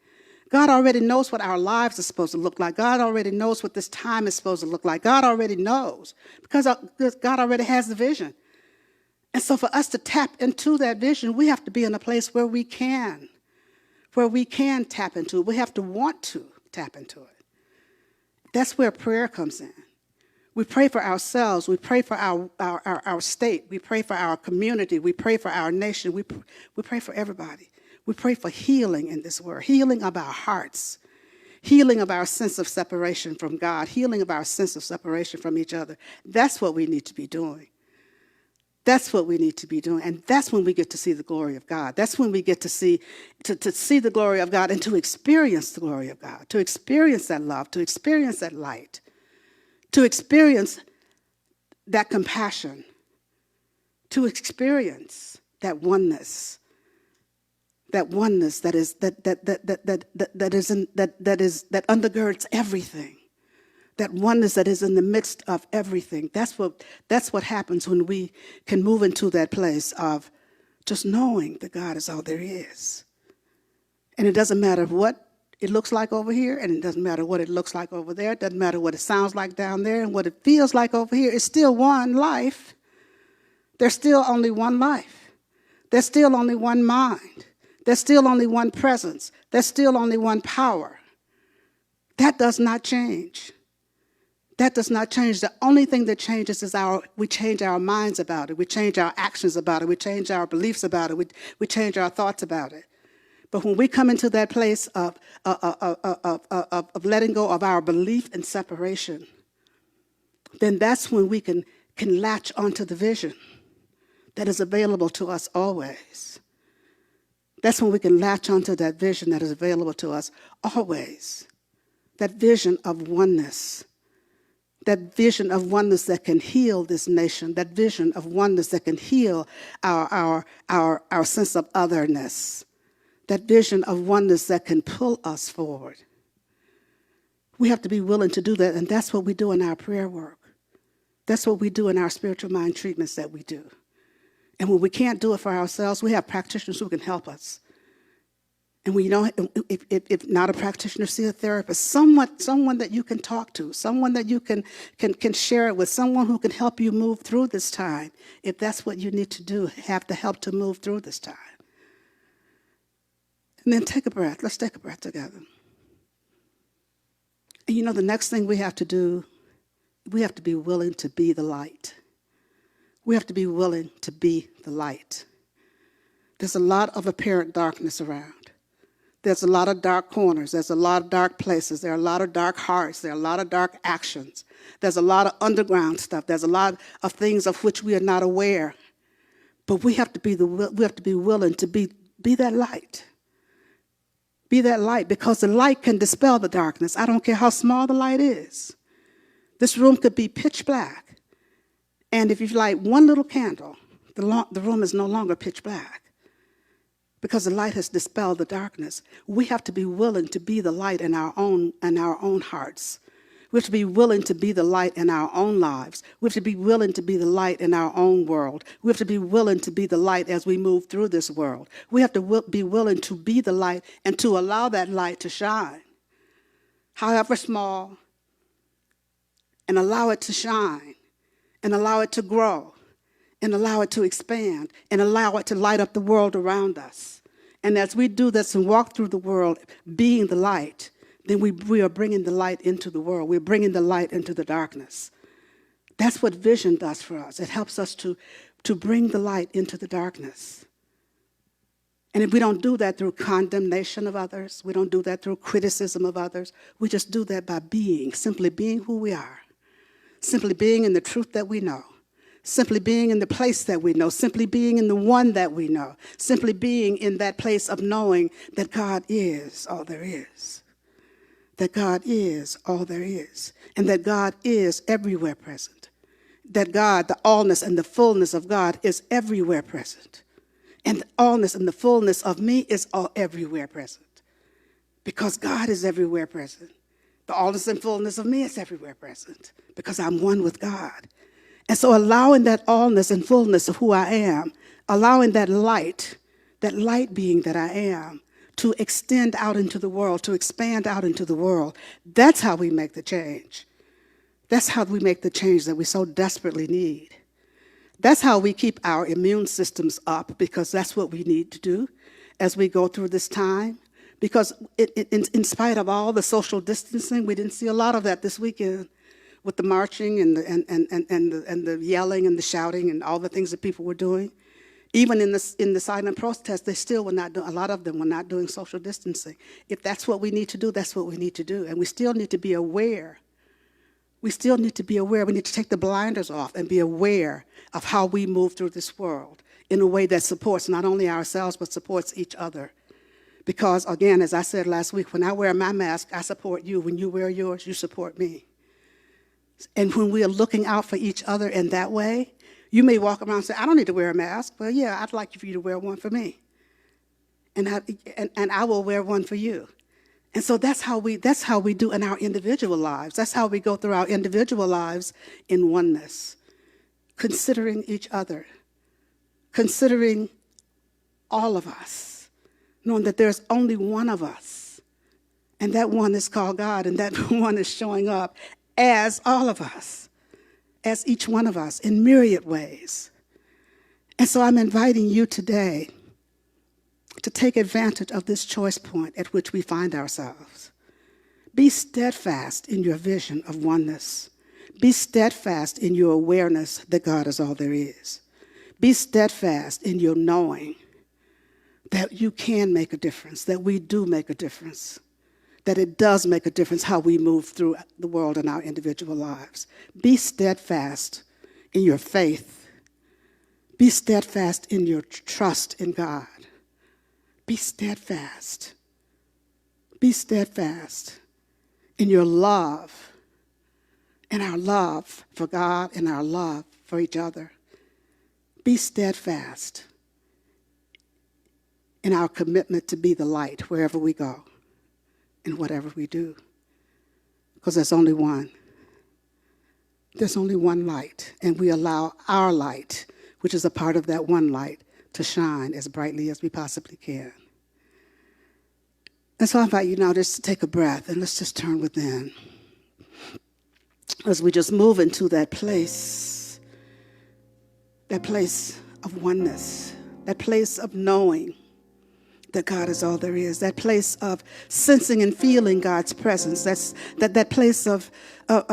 God already knows what our lives are supposed to look like. God already knows what this time is supposed to look like. God already knows, because God already has the vision. And so for us to tap into that vision, we have to be in a place where we can tap into it. We have to want to tap into it. That's where prayer comes in. We pray for ourselves. We pray for our state. We pray for our community. We pray for our nation. We pray for everybody. We pray for healing in this world, healing of our hearts, healing of our sense of separation from God, healing of our sense of separation from each other. That's what we need to be doing. That's what we need to be doing. And that's when we get to see the glory of God. That's when we get to see the glory of God and to experience the glory of God, to experience that love, to experience that light, to experience that compassion, to experience that oneness that undergirds everything. That oneness that is in the midst of everything. That's what happens when we can move into that place of just knowing that God is all there is. And it doesn't matter what it looks like over here, and it doesn't matter what it looks like over there. It doesn't matter what it sounds like down there and what it feels like over here. It's still one life. There's still only one life. There's still only one mind. There's still only one presence. There's still only one power. That does not change. That does not change. The only thing that changes is we change our minds about it. We change our actions about it. We change our beliefs about it. We change our thoughts about it. But when we come into that place of letting go of our belief in separation, then that's when we can latch onto the vision that is available to us always. That's when we can latch onto that vision that is available to us always. That vision of oneness. That vision of oneness that can heal this nation. That vision of oneness that can heal our sense of otherness. That vision of oneness that can pull us forward. We have to be willing to do that, and that's what we do in our prayer work. That's what we do in our spiritual mind treatments that we do. And when we can't do it for ourselves, we have practitioners who can help us. And when you don't, if not a practitioner, see a therapist, someone that you can talk to, someone that you can share it with, someone who can help you move through this time. If that's what you need to do, have the help to move through this time. And then take a breath. Let's take a breath together. And you know, the next thing we have to do, we have to be willing to be the light. We have to be willing to be the light. There's a lot of apparent darkness around. There's a lot of dark corners. There's a lot of dark places. There are a lot of dark hearts. There are a lot of dark actions. There's a lot of underground stuff. There's a lot of things of which we are not aware. But we have to be willing to be that light. Be that light, because the light can dispel the darkness. I don't care how small the light is. This room could be pitch black. And if you light one little candle, the room is no longer pitch black, because the light has dispelled the darkness. We have to be willing to be the light in our own hearts. We have to be willing to be the light in our own lives. We have to be willing to be the light in our own world. We have to be willing to be the light as we move through this world. We have to be willing to be the light and to allow that light to shine, however small, and allow it to shine, and allow it to grow, and allow it to expand, and allow it to light up the world around us. And as we do this and walk through the world being the light, then we are bringing the light into the world. We're bringing the light into the darkness. That's what vision does for us. It helps us to bring the light into the darkness. And if we don't do that through condemnation of others, we don't do that through criticism of others, we just do that by simply being who we are, simply being in the truth that we know, simply being in the place that we know, simply being in the one that we know, simply being in that place of knowing that God is all there is. That God is all there is, and that God is everywhere present. That God, the allness and the fullness of God, is everywhere present. And the allness and the fullness of me is everywhere present. Because God is everywhere present. The allness and fullness of me is everywhere present. Because I'm one with God. And so allowing that allness and fullness of who I am, allowing that light being that I am, to extend out into the world, to expand out into the world. That's how we make the change. That's how we make the change that we so desperately need. That's how we keep our immune systems up, because that's what we need to do as we go through this time. Because in spite of all the social distancing, we didn't see a lot of that this weekend with the marching and the yelling and the shouting and all the things that people were doing. Even in the silent protest, they still were not doing, a lot of them were not doing social distancing. If that's what we need to do, that's what we need to do. And we still need to be aware. We still need to be aware. We need to take the blinders off and be aware of how we move through this world in a way that supports not only ourselves, but supports each other. Because, again, as I said last week, when I wear my mask, I support you. When you wear yours, you support me. And when we are looking out for each other in that way, you may walk around and say, I don't need to wear a mask. Well, yeah, I'd like for you to wear one for me. And I will wear one for you. And so that's how we do in our individual lives. That's how we go through our individual lives in oneness, considering each other, considering all of us, knowing that there's only one of us, and that one is called God, and that one is showing up as all of us, as each one of us in myriad ways. And so I'm inviting you today to take advantage of this choice point at which we find ourselves. Be steadfast in your vision of oneness. Be steadfast in your awareness that God is all there is. Be steadfast in your knowing that you can make a difference, that we do make a difference, that it does make a difference how we move through the world in our individual lives. Be steadfast in your faith. Be steadfast in your trust in God. Be steadfast. Be steadfast in your love, in our love for God and our love for each other. Be steadfast in our commitment to be the light wherever we go and whatever we do. Because there's only one. There's only one light, and we allow our light, which is a part of that one light, to shine as brightly as we possibly can. And so I invite you now just to take a breath and let's just turn within. As we just move into that place of oneness, that place of knowing that God is all there is, that place of sensing and feeling God's presence, that place of the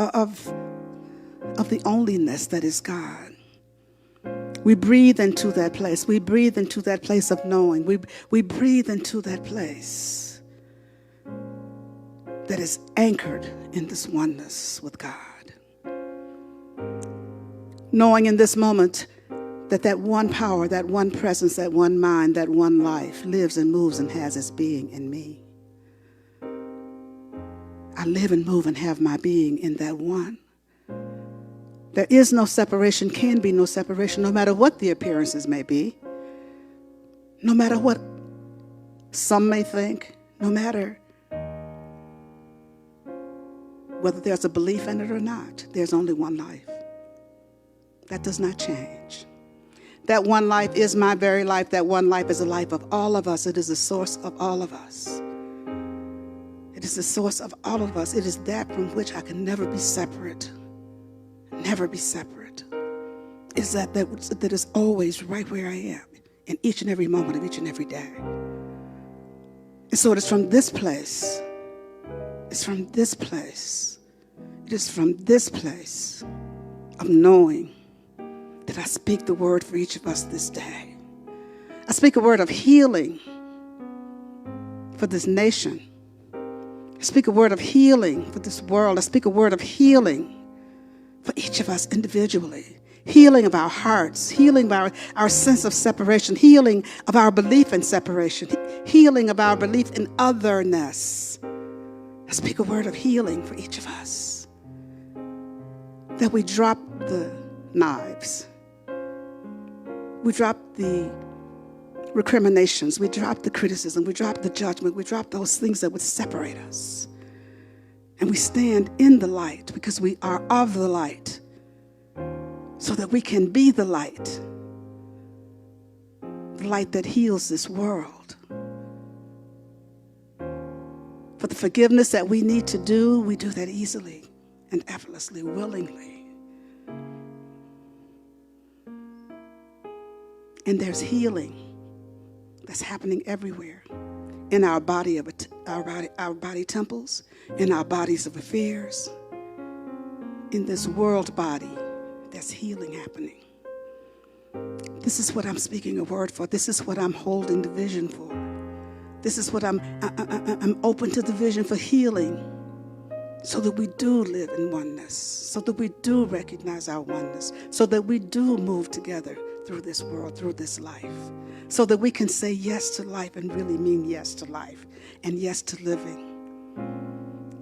onlyness that is God. We breathe into that place. We breathe into that place of knowing. We breathe into that place that is anchored in this oneness with God. Knowing in this moment that one power, that one presence, that one mind, that one life lives and moves and has its being in me. I live and move and have my being in that one. There is no separation, can be no separation, no matter what the appearances may be, no matter what some may think, no matter Whether there's a belief in it or not, there's only one life. That does not change. That one life is my very life. That one life is the life of all of us. It is the source of all of us. It is the source of all of us. It is that from which I can never be separate. Never be separate. It is that is always right where I am in each and every moment of each and every day. And so it is from this place. It's from this place. It is from this place of knowing that I speak the word for each of us this day. I speak a word of healing for this nation. I speak a word of healing for this world. I speak a word of healing for each of us individually. Healing of our hearts, healing of our sense of separation, healing of our belief in separation, healing of our belief in otherness. I speak a word of healing for each of us. That we drop the knives. We drop the recriminations. We drop the criticism. We drop the judgment. We drop those things that would separate us. And we stand in the light because we are of the light so that we can be the light that heals this world. For the forgiveness that we need to do, we do that easily and effortlessly, willingly. And there's healing that's happening everywhere in our body temples, in our bodies of affairs, in this world body. There's healing happening. This is what I'm speaking a word for. This is what I'm holding the vision for. This is what I'm open to the vision for healing, so that we do live in oneness, so that we do recognize our oneness, so that we do move together through this world, through this life, so that we can say yes to life and really mean yes to life and yes to living.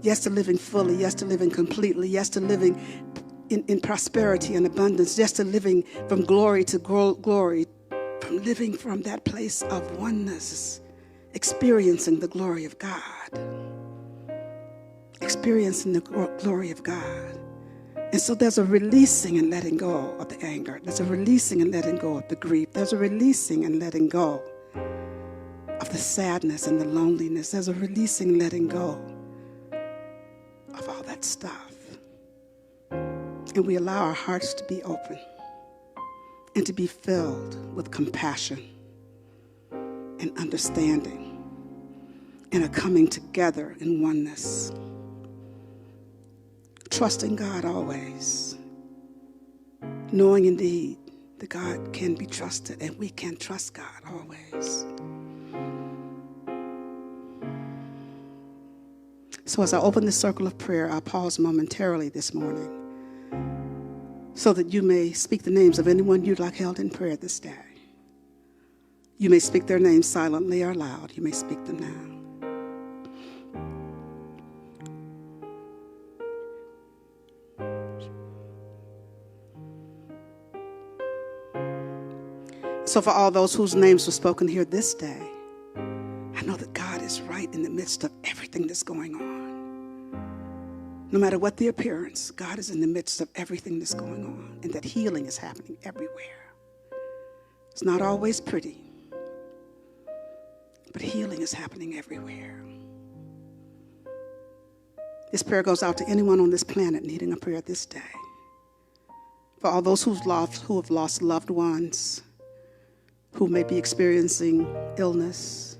Yes to living fully, yes to living completely, yes to living in prosperity and abundance, yes to living from glory to glory, from living from that place of oneness, experiencing the glory of God. Experiencing the glory of God. And so there's a releasing and letting go of the anger. There's a releasing and letting go of the grief. There's a releasing and letting go of the sadness and the loneliness. There's a releasing and letting go of all that stuff. And we allow our hearts to be open and to be filled with compassion and understanding and a coming together in oneness. Trusting God always, knowing indeed that God can be trusted and we can trust God always. So as I open this circle of prayer, I'll pause momentarily this morning so that you may speak the names of anyone you'd like held in prayer this day. You may speak their names silently or loud. You may speak them now. So for all those whose names were spoken here this day, I know that God is right in the midst of everything that's going on. No matter what the appearance, God is in the midst of everything that's going on, and that healing is happening everywhere. It's not always pretty, but healing is happening everywhere. This prayer goes out to anyone on this planet needing a prayer this day. For all those who have lost loved ones, who may be experiencing illness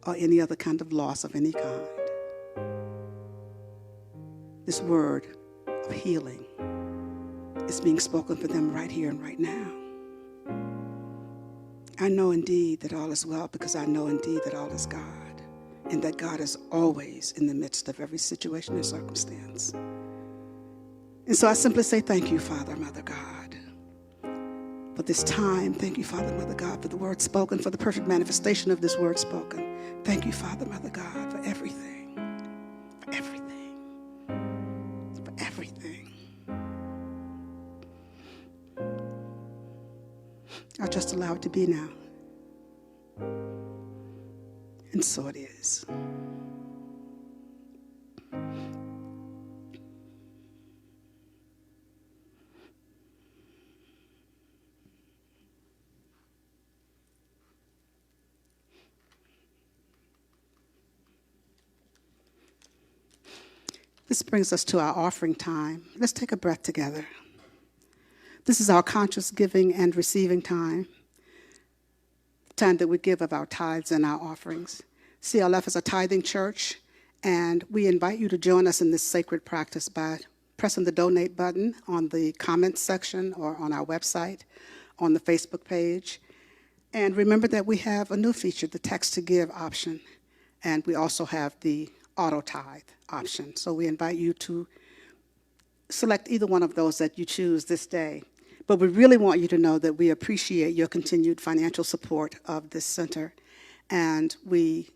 or any other kind of loss of any kind. This word of healing is being spoken for them right here and right now. I know indeed that all is well because I know indeed that all is God, and that God is always in the midst of every situation and circumstance. And so I simply say thank you, Father, Mother God, for this time. Thank you, Father, Mother God, for the word spoken, for the perfect manifestation of this word spoken. Thank you, Father, Mother God, for everything, for everything, for everything. I'll just allow it to be now. And so it is. This brings us to our offering time. Let's take a breath together. This is our conscious giving and receiving time that we give of our tithes and our offerings. CLF is a tithing church, and we invite you to join us in this sacred practice by pressing the donate button on the comments section or on our website, on the Facebook page. And remember that we have a new feature, the text to give option, and we also have the auto tithe option. So we invite you to select either one of those that you choose this day. But we really want you to know that we appreciate your continued financial support of this center, and we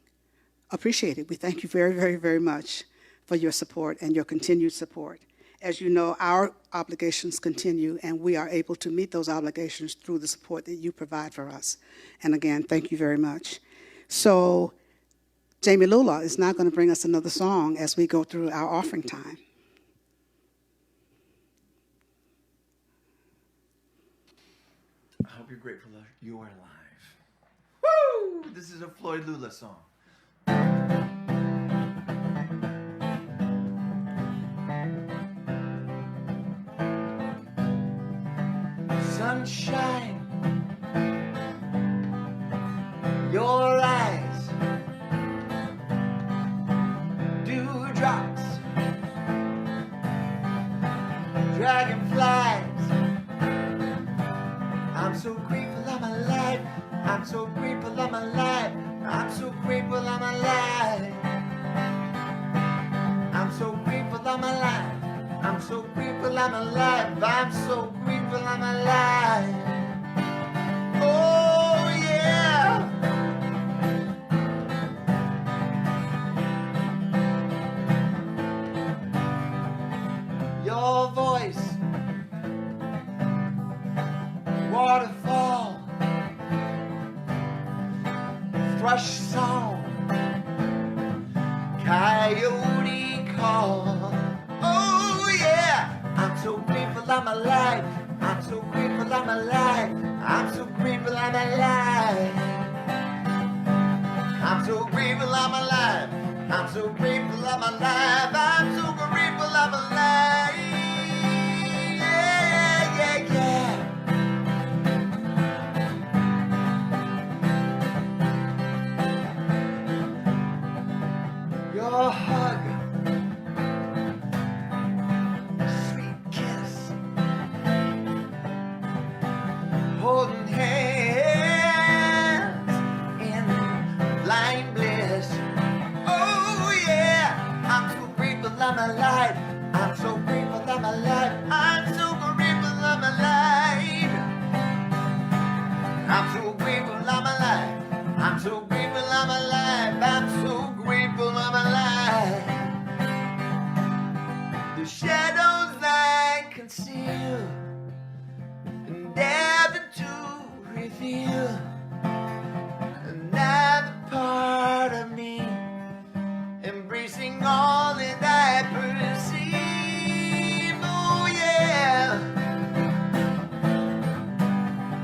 appreciate it. We thank you very, very, very much for your support and your continued support. As you know, our obligations continue, and we are able to meet those obligations through the support that you provide for us. And again, thank you very much. So Jamie Lula is now going to bring us another song as we go through our offering time. I hope you're grateful that you are alive. Woo! This is a Floyd Lula song. Sunshine, your eyes, dewdrops, dragonflies. I'm so grateful I'm alive. I'm so grateful I'm alive. I'm so grateful I'm alive. I'm so grateful I'm alive. I'm so grateful I'm alive. I'm so grateful I'm alive. Oh yeah. Your voice, waterfall, thrush song, coyote call. Oh yeah, I'm so grateful I'm alive. I'm so grateful I'm alive. I'm so grateful I'm alive. I'm so grateful I'm alive. I'm so grateful I'm alive. I'm so grateful I'm alive. Yeah, yeah, yeah. Your hug, sweet kiss, holding hands in blind bliss. Oh yeah, I'm so grateful I'm alive. I'm so grateful I'm alive. I'm so grateful I'm alive. I'm so grateful I'm alive. I'm so grateful I'm alive. I'm so grateful I'm alive. The shadows I conceal, endeavor to reveal another part of me, embracing all that I perceive. Oh yeah,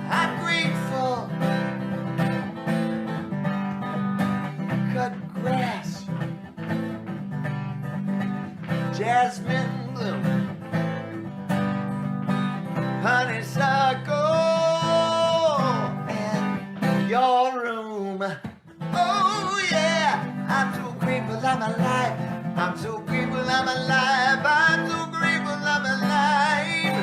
I'm grateful. Cut grass, jasmine bloom, honeysuckle, and your room. Oh yeah, I'm so grateful I'm alive. I'm so grateful I'm alive. I'm so grateful I'm alive.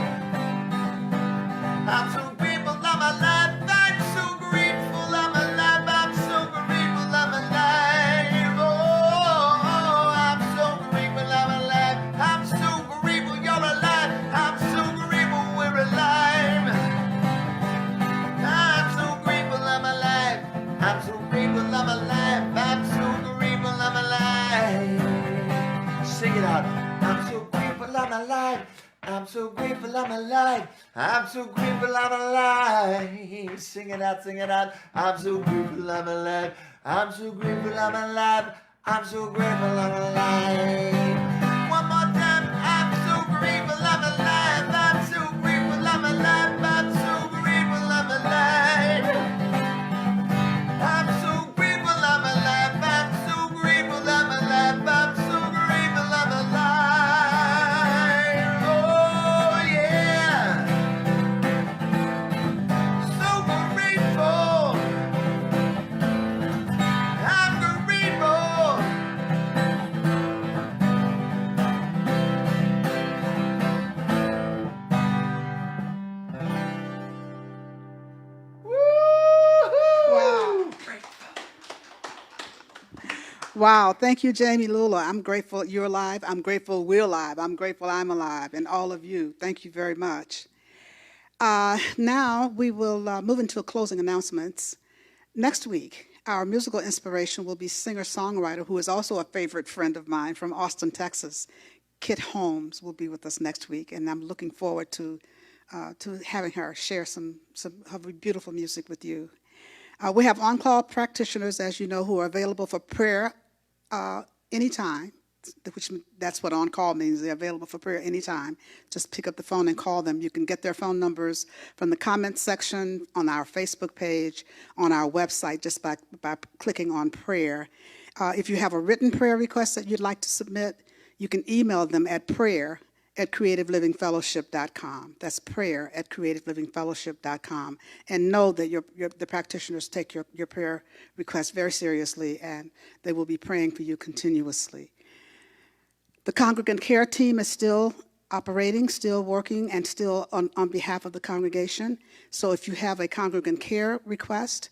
I'm so grateful I'm alive. I'm so grateful I'm alive. I'm so grateful I'm alive. Oh, I'm so grateful I'm alive. I'm so grateful you're alive. I'm so grateful we're alive. I'm so grateful I'm alive. I'm so grateful I'm alive. I'm so grateful I'm alive. Sing it out. I'm so grateful I'm alive. I'm so grateful I'm alive. I'm so grateful I'm alive. Sing it out, sing it out. I'm so grateful I'm alive. I'm so grateful I'm alive. I'm so grateful I'm alive. One more time. I'm so grateful I'm alive. I'm so grateful I'm alive. I'm so grateful I'm alive. I'm so grateful I'm alive. I'm so grateful I'm alive. I'm so grateful I'm alive. Wow, thank you, Jamie Lula. I'm grateful you're alive. I'm grateful we're alive. I'm grateful I'm alive, and all of you. Thank you very much. Now we will move into closing announcements. Next week, our musical inspiration will be singer-songwriter who is also a favorite friend of mine from Austin, Texas. Kit Holmes will be with us next week, and I'm looking forward to having her share some of her beautiful music with you. We have on-call practitioners, as you know, who are available for prayer anytime, which that's what on-call means. They're available for prayer anytime. Just pick up the phone and call them. You can get their phone numbers from the comments section on our Facebook page, on our website, just by clicking on prayer. If you have a written prayer request that you'd like to submit, you can email them at prayer@creativelivingfellowship.com. That's prayer@creativelivingfellowship.com. And know that the practitioners take your prayer requests very seriously, and they will be praying for you continuously. The congregant care team is still operating, still working, and still on behalf of the congregation. So if you have a congregant care request,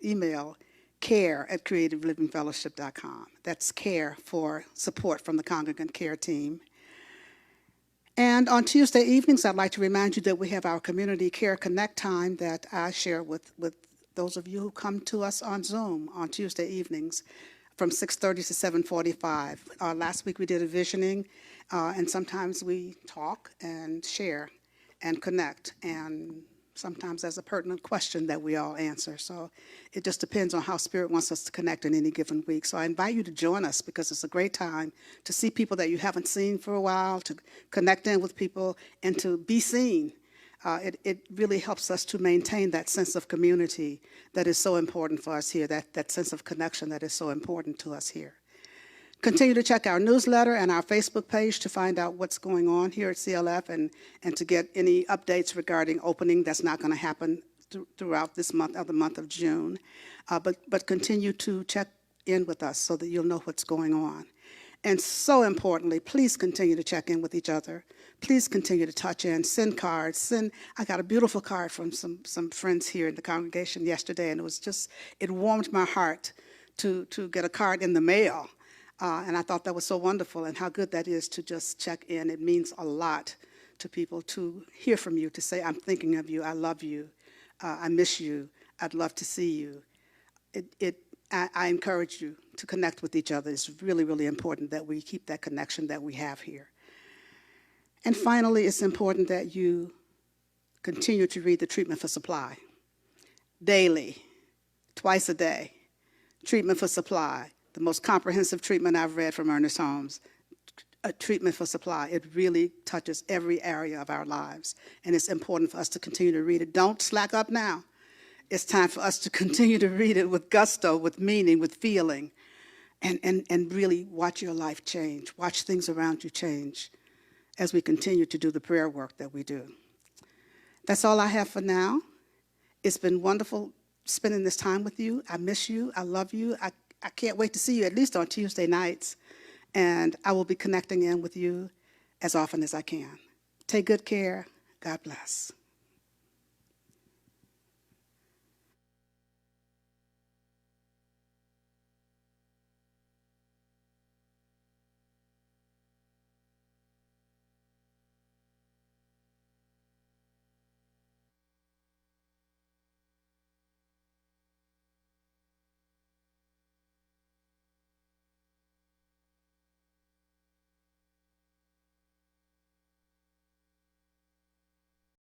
email care@creativelivingfellowship.com. That's care for support from the congregant care team. And on Tuesday evenings, I'd like to remind you that we have our Community Care Connect time that I share with those of you who come to us on Zoom on Tuesday evenings from 6:30 to 7:45. Last week we did a visioning, and sometimes we talk and share and connect, and sometimes there's a pertinent question that we all answer. So it just depends on how Spirit wants us to connect in any given week. So I invite you to join us, because it's a great time to see people that you haven't seen for a while, to connect in with people, and to be seen. It really helps us to maintain that sense of community that is so important for us here, that sense of connection that is so important to us here. Continue to check our newsletter and our Facebook page to find out what's going on here at CLF, and to get any updates regarding opening that's not going to happen throughout this month, or the month of June. But continue to check in with us so that you'll know what's going on. And so importantly, please continue to check in with each other. Please continue to touch in, send cards. I got a beautiful card from some friends here in the congregation yesterday, and it warmed my heart to get a card in the mail. And I thought that was so wonderful, and how good that is to just check in. It means a lot to people to hear from you, to say, I'm thinking of you, I love you, I miss you, I'd love to see you. I encourage you to connect with each other. It's really, really important that we keep that connection that we have here. And finally, it's important that you continue to read the Treatment for Supply daily, twice a day. Treatment for Supply, the most comprehensive treatment I've read from Ernest Holmes. A Treatment for Supply. It really touches every area of our lives, and it's important for us to continue to read it. Don't slack up now. It's time for us to continue to read it with gusto, with meaning, with feeling, and really watch your life change. Watch things around you change as we continue to do the prayer work that we do. That's all I have for now. It's been wonderful spending this time with you. I miss you. I love you. I can't wait to see you at least on Tuesday nights, and I will be connecting in with you as often as I can. Take good care. God bless.